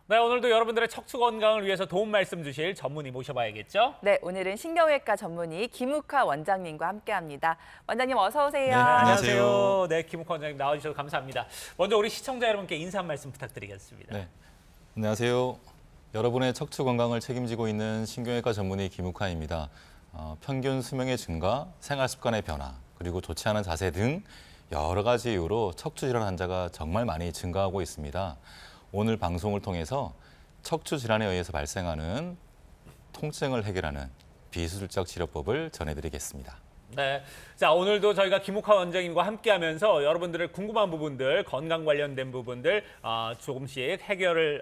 네, 오늘도 여러분들의 척추 건강을 위해서 도움 말씀 주실 전문의 모셔봐야겠죠? 네, 오늘은 신경외과 전문의 김욱하 원장님과 함께합니다. 원장님 어서 오세요. 네, 안녕하세요. 안녕하세요. 네, 김욱하 원장님 나와주셔서 감사합니다. 먼저 우리 시청자 여러분께 인사 한 말씀 부탁드리겠습니다. 네, 안녕하세요. 여러분의 척추 건강을 책임지고 있는 신경외과 전문의 김욱하입니다. 평균 수명의 증가, 생활 습관의 변화, 그리고 좋지 않은 자세 등 여러 가지 이유로 척추 질환 환자가 정말 많이 증가하고 있습니다. 오늘 방송을 통해서 척추 질환에 의해서 발생하는 통증을 해결하는 비수술적 치료법을 전해드리겠습니다. 네, 자 오늘도 저희가 김욱하 원장님과 함께하면서 여러분들의 궁금한 부분들, 건강 관련된 부분들 조금씩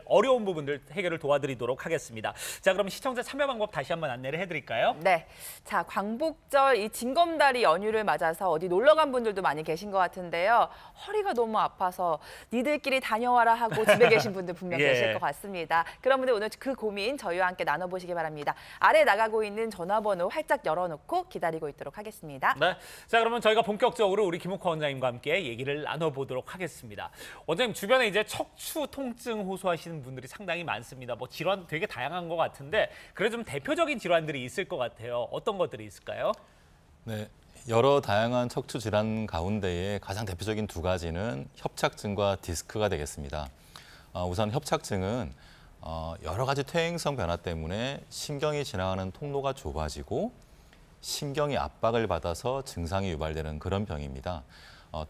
어려운 부분들 해결을 도와드리도록 하겠습니다. 자, 그럼 시청자 참여 방법 다시 한번 안내를 해드릴까요? 네, 자 광복절 이 징검다리 연휴를 맞아서 어디 놀러 간 분들도 많이 계신 것 같은데요. 허리가 너무 아파서 니들끼리 다녀와라 하고 집에 계신 분들 분명 예. 계실 것 같습니다. 그런 분들 오늘 그 고민 저희와 함께 나눠보시기 바랍니다. 아래 나가고 있는 전화번호 활짝 열어놓고 기다리고 있도록 하겠습니다. 네, 자 그러면 저희가 본격적으로 우리 김욱하 원장님과 함께 얘기를 나눠보도록 하겠습니다. 원장님 주변에 이제 척추 통증 호소하시는 분들이 상당히 많습니다. 뭐 질환 되게 다양한 것 같은데 그래도 좀 대표적인 질환들이 있을 것 같아요. 어떤 것들이 있을까요? 네, 여러 다양한 척추 질환 가운데에 가장 대표적인 두 가지는 협착증과 디스크가 되겠습니다. 우선 협착증은 여러 가지 퇴행성 변화 때문에 신경이 지나가는 통로가 좁아지고 신경이 압박을 받아서 증상이 유발되는 그런 병입니다.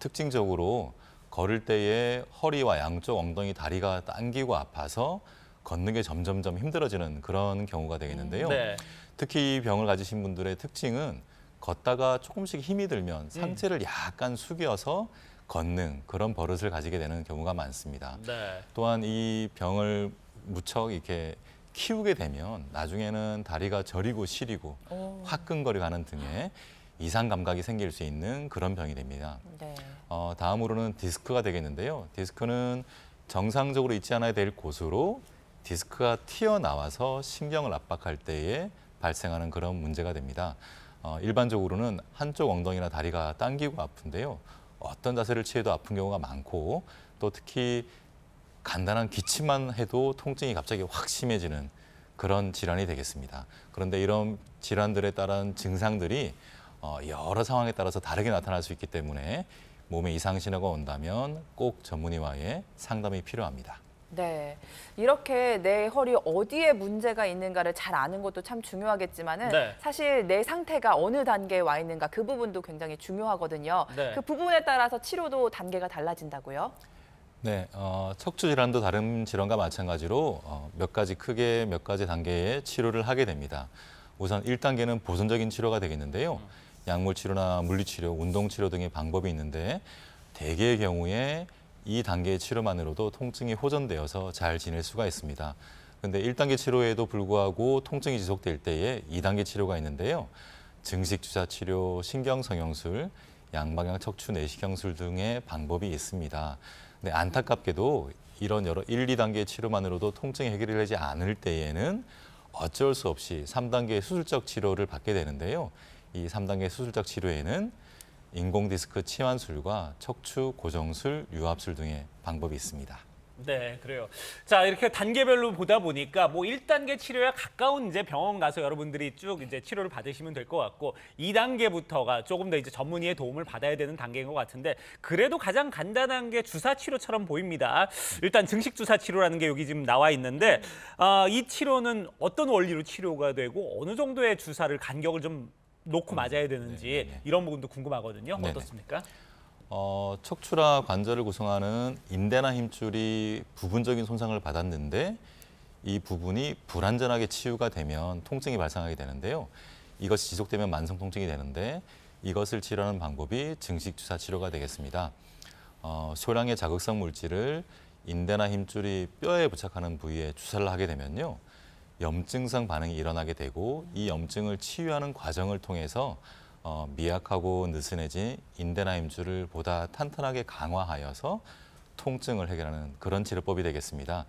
특징적으로 걸을 때에 허리와 양쪽 엉덩이, 다리가 당기고 아파서 걷는 게 점점점 힘들어지는 그런 경우가 되겠는데요. 네. 특히 이 병을 가지신 분들의 특징은 걷다가 조금씩 힘이 들면 상체를 약간 숙여서 걷는 그런 버릇을 가지게 되는 경우가 많습니다. 네. 또한 이 병을 무척 이렇게 키우게 되면 나중에는 다리가 저리고 시리고 화끈거리고 하는 등의 이상 감각이 생길 수 있는 그런 병이 됩니다. 네. 다음으로는 디스크가 되겠는데요. 디스크는 정상적으로 있지 않아야 될 곳으로 디스크가 튀어나와서 신경을 압박할 때에 발생하는 그런 문제가 됩니다. 일반적으로는 한쪽 엉덩이나 다리가 당기고 아픈데요. 어떤 자세를 취해도 아픈 경우가 많고 또 특히 간단한 기침만 해도 통증이 갑자기 확 심해지는 그런 질환이 되겠습니다. 그런데 이런 질환들에 따른 증상들이 여러 상황에 따라서 다르게 나타날 수 있기 때문에 몸에 이상 신호가 온다면 꼭 전문의와의 상담이 필요합니다. 네, 이렇게 내 허리 어디에 문제가 있는가를 잘 아는 것도 참 중요하겠지만은 네. 사실 내 상태가 어느 단계에 와 있는가 그 부분도 굉장히 중요하거든요. 네. 그 부분에 따라서 치료도 단계가 달라진다고요? 네, 척추 질환도 다른 질환과 마찬가지로 크게 몇 가지 단계의 치료를 하게 됩니다. 우선 1단계는 보존적인 치료가 되겠는데요. 약물 치료나 물리 치료, 운동 치료 등의 방법이 있는데 대개의 경우에 이 단계의 치료만으로도 통증이 호전되어서 잘 지낼 수가 있습니다. 그런데 1단계 치료에도 불구하고 통증이 지속될 때에 2단계 치료가 있는데요. 증식 주사 치료, 신경 성형술, 양방향 척추 내시경술 등의 방법이 있습니다. 네, 안타깝게도 이런 여러 1, 2단계 치료만으로도 통증이 해결이 되지 않을 때에는 어쩔 수 없이 3단계 수술적 치료를 받게 되는데요. 이 3단계 수술적 치료에는 인공 디스크 치환술과 척추 고정술, 유압술 등의 방법이 있습니다. 네, 그래요. 자, 이렇게 단계별로 보다 보니까 뭐 1단계 치료에 가까운 이제 병원 가서 여러분들이 쭉 이제 치료를 받으시면 될 것 같고 2단계부터가 조금 더 이제 전문의의 도움을 받아야 되는 단계인 것 같은데 그래도 가장 간단한 게 주사 치료처럼 보입니다. 일단 증식 주사 치료라는 게 여기 지금 나와 있는데 이 치료는 어떤 원리로 치료가 되고 어느 정도의 주사를 간격을 좀 놓고 맞아야 되는지 이런 부분도 궁금하거든요. 네네. 어떻습니까? 척추라 관절을 구성하는 인대나 힘줄이 부분적인 손상을 받았는데 이 부분이 불완전하게 치유가 되면 통증이 발생하게 되는데요. 이것이 지속되면 만성 통증이 되는데 이것을 치료하는 방법이 증식 주사 치료가 되겠습니다. 소량의 자극성 물질을 인대나 힘줄이 뼈에 부착하는 부위에 주사를 하게 되면요. 염증성 반응이 일어나게 되고 이 염증을 치유하는 과정을 통해서 미약하고 느슨해진 인대나 힘줄을 보다 탄탄하게 강화하여서 통증을 해결하는 그런 치료법이 되겠습니다.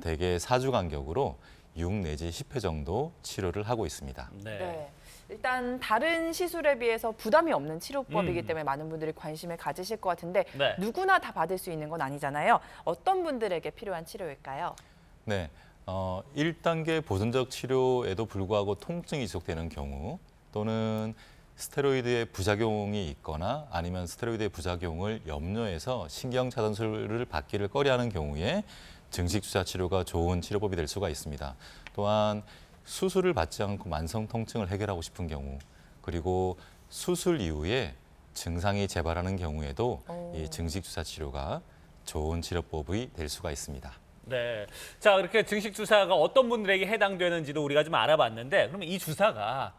대개 4주 간격으로 6 내지 10회 정도 치료를 하고 있습니다. 네. 일단 다른 시술에 비해서 부담이 없는 치료법이기 때문에 많은 분들이 관심을 가지실 것 같은데 네. 누구나 다 받을 수 있는 건 아니잖아요. 어떤 분들에게 필요한 치료일까요? 네, 1단계 보존적 치료에도 불구하고 통증이 지속되는 경우 또는 스테로이드의 부작용이 있거나 아니면 스테로이드의 부작용을 염려해서 신경차단술을 받기를 꺼려하는 경우에 증식주사 치료가 좋은 치료법이 될 수가 있습니다. 또한 수술을 받지 않고 만성 통증을 해결하고 싶은 경우 그리고 수술 이후에 증상이 재발하는 경우에도 이 증식주사 치료가 좋은 치료법이 될 수가 있습니다. 네. 자, 이렇게 증식 주사가 어떤 분들에게 해당되는지도 우리가 좀 알아봤는데, 그러면 이 주사가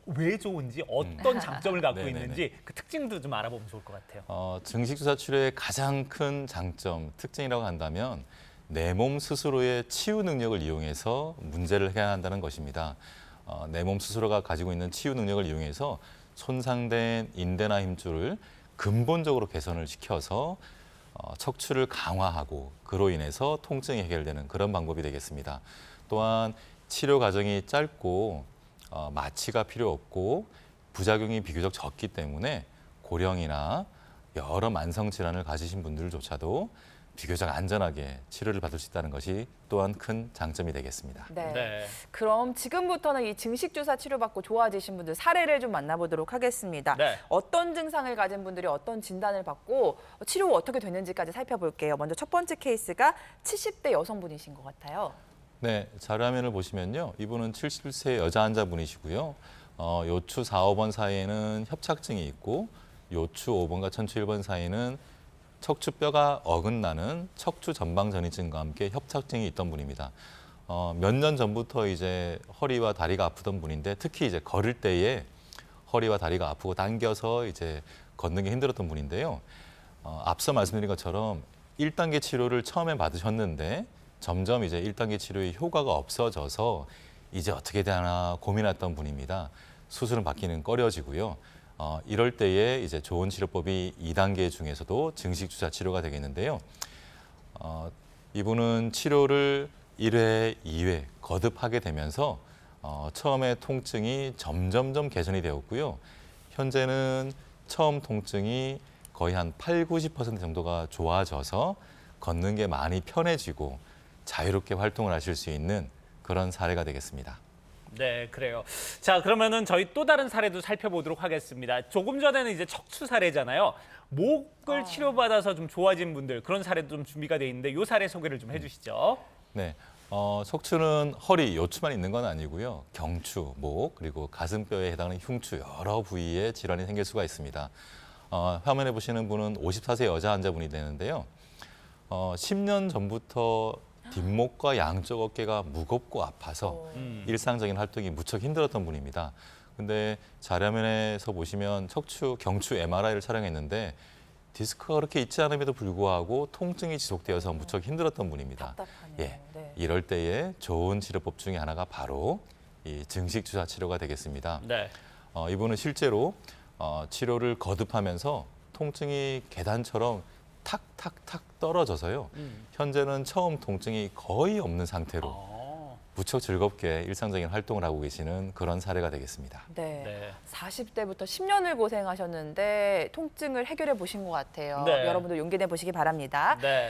왜 좋은지, 어떤 장점을 갖고 네네네. 있는지 그 특징도 좀 알아보면 좋을 것 같아요. 증식주사 치료의 가장 큰 장점, 특징이라고 한다면 내 몸 스스로의 치유 능력을 이용해서 문제를 해결한다는 것입니다. 내 몸 스스로가 가지고 있는 치유 능력을 이용해서 손상된 인대나 힘줄을 근본적으로 개선을 시켜서 척추를 강화하고 그로 인해서 통증이 해결되는 그런 방법이 되겠습니다. 또한 치료 과정이 짧고 마취가 필요 없고 부작용이 비교적 적기 때문에 고령이나 여러 만성 질환을 가지신 분들조차도 비교적 안전하게 치료를 받을 수 있다는 것이 또한 큰 장점이 되겠습니다. 네. 네. 그럼 지금부터는 이 증식주사 치료받고 좋아지신 분들 사례를 좀 만나보도록 하겠습니다. 네. 어떤 증상을 가진 분들이 어떤 진단을 받고 치료가 어떻게 되는지까지 살펴볼게요. 먼저 첫 번째 케이스가 70대 여성분이신 것 같아요. 네, 자료화면을 보시면요. 이분은 70세 여자 환자분이시고요. 요추 4, 5번 사이에는 협착증이 있고 요추 5번과 천추 1번 사이에는 척추뼈가 어긋나는 척추 전방전이증과 함께 협착증이 있던 분입니다. 몇 년 전부터 이제 허리와 다리가 아프던 분인데 특히 이제 걸을 때에 허리와 다리가 아프고 당겨서 이제 걷는 게 힘들었던 분인데요. 앞서 말씀드린 것처럼 1단계 치료를 처음에 받으셨는데 점점 이제 1단계 치료의 효과가 없어져서 이제 어떻게 되나 고민했던 분입니다. 수술은 받기는 꺼려지고요. 이럴 때에 이제 좋은 치료법이 2단계 중에서도 증식주사 치료가 되겠는데요. 이분은 치료를 1회, 2회 거듭하게 되면서 처음에 통증이 점점점 개선이 되었고요. 현재는 처음 통증이 거의 한 80~90% 정도가 좋아져서 걷는 게 많이 편해지고 자유롭게 활동을 하실 수 있는 그런 사례가 되겠습니다. 네, 그래요. 자, 그러면은 저희 또 다른 사례도 살펴보도록 하겠습니다. 조금 전에는 이제 척추 사례잖아요. 목을 치료받아서 좀 좋아진 분들 그런 사례도 좀 준비가 돼 있는데 이 사례 소개를 좀 해주시죠. 네, 척추는 허리, 요추만 있는 건 아니고요. 경추, 목, 그리고 가슴뼈에 해당하는 흉추 여러 부위에 질환이 생길 수가 있습니다. 화면에 보시는 분은 54세 여자 환자분이 되는데요. 10년 전부터 뒷목과 양쪽 어깨가 무겁고 아파서 일상적인 활동이 무척 힘들었던 분입니다. 근데 자료화면에서 보시면 경추 MRI를 촬영했는데 디스크가 그렇게 있지 않음에도 불구하고 통증이 지속되어서 무척 힘들었던 분입니다. 답답하네요. 예, 네. 이럴 때에 좋은 치료법 중에 하나가 바로 이 증식주사 치료가 되겠습니다. 네. 이분은 실제로 치료를 거듭하면서 통증이 계단처럼 탁탁탁 떨어져서요. 현재는 처음 통증이 거의 없는 상태로 무척 즐겁게 일상적인 활동을 하고 계시는 그런 사례가 되겠습니다. 네. 네. 40대부터 10년을 고생하셨는데 통증을 해결해 보신 것 같아요. 네. 여러분도 용기 내 보시기 바랍니다. 네.